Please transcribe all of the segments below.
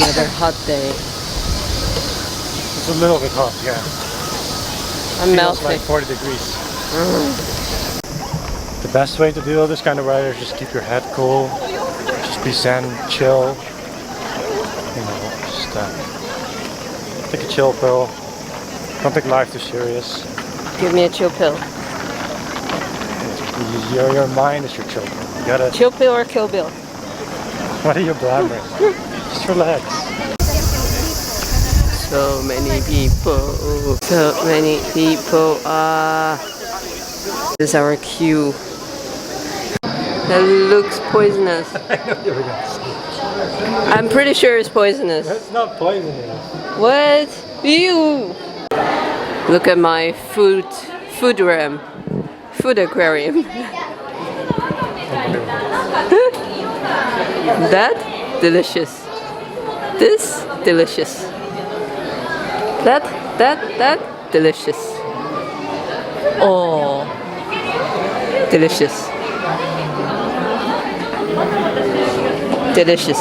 Another hot day. It's a little bit hot, yeah. I'm Feels melting. like 40 degrees. The best way to deal with this kind of weather is just keep your head cool. Just be zen, chill. You know, just take a chill pill. Don't take life too serious. Give me a chill pill. Your mind is your chill pill. You gotta. Chill pill or kill bill? What are you blabbering? Just relax. So many people. So many people. This is our queue. That looks poisonous. I know you were gonna say. I'm pretty sure it's poisonous. That's not poisonous. What? Ew! Look at my food aquarium. That delicious. This delicious. That delicious. Oh, delicious. Delicious.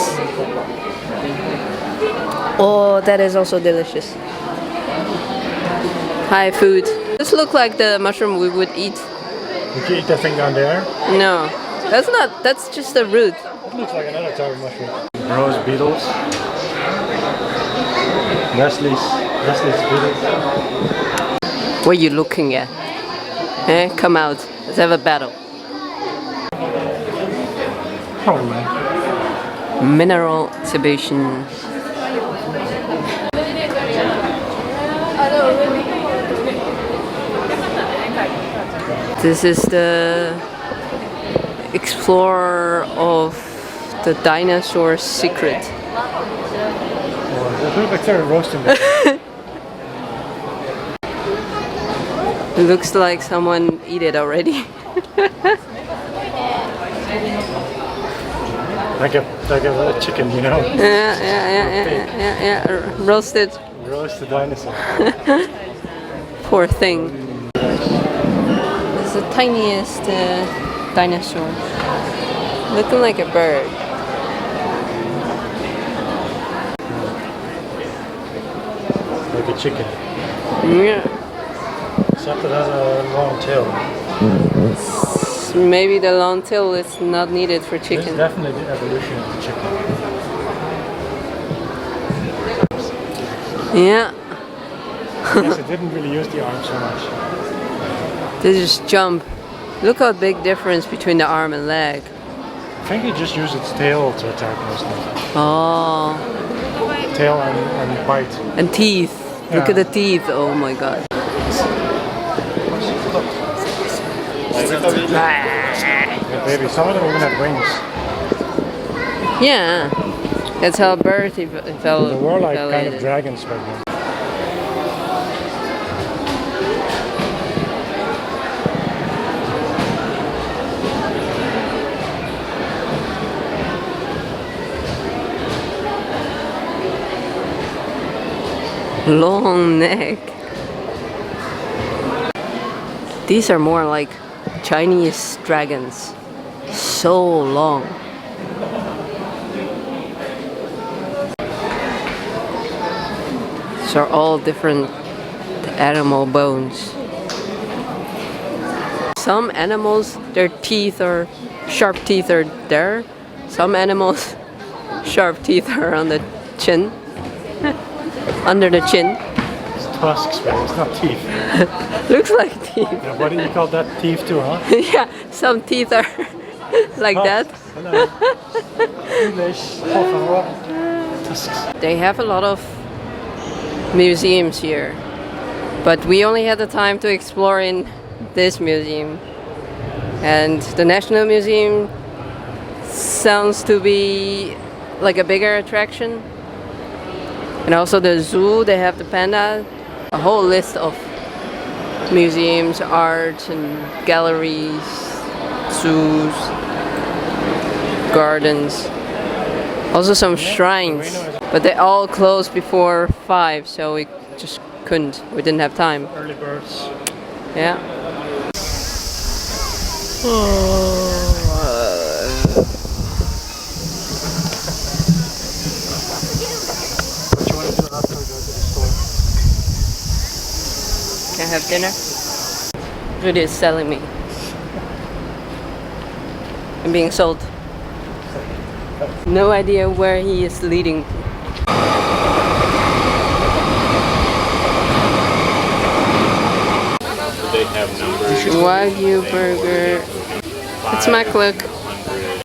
Oh, that is also delicious. Hi, food. This looks like the mushroom we would eat. Would you eat that thing down there? No, that's not. That's just a root. It looks like another type of mushroom. Rose beetles. Leslie's beetles. What are you looking at? Eh? Come out. Let's have a battle. Oh. Mineral exhibition. This is the explorer of the dinosaur's secret. Oh, it looks like they're roasting it. It looks like someone eat it already. like a chicken, you know? Yeah. Roasted. Roast the dinosaur. Poor thing. It's the tiniest dinosaur. Looking like a bird. Like a chicken. Yeah. Except it has a long tail. Maybe the long tail is not needed for This is chicken. definitely the evolution of the chicken. Yeah. Yes, it didn't really use the arm so much. They just jump. Look how big difference between the arm and leg. I think it just used its tail to attack mostly. Oh. Tail and bite. And teeth. Look Yeah. at the teeth. Oh my god. Yeah, baby, some of them even have wings. Yeah. That's how birds They were like kind of evaluated. dragons back then. Long neck. These are more like Chinese dragons. So long. These are all different animal bones. Some animals, their teeth are sharp teeth are there. Some animals, sharp teeth are on the chin. Under the chin. It's tusks, man. It's not teeth. Looks like teeth. Yeah, what do you call that? Teeth too, huh? Yeah, some teeth are like that. Hello. English. Tusks. They have a lot of museums here, but we only had the time to explore in this museum. And the National Museum sounds to be like a bigger attraction. And also the zoo, they have the panda. A whole list of museums, art and galleries, zoos, gardens. Also some shrines, but they all closed before 5, so we just couldn't. We didn't have time. Early birds. Yeah. have dinner. Rudy is selling me. I'm being sold. No idea where he is leading. They have numbers. Wagyu burger. It's my clock.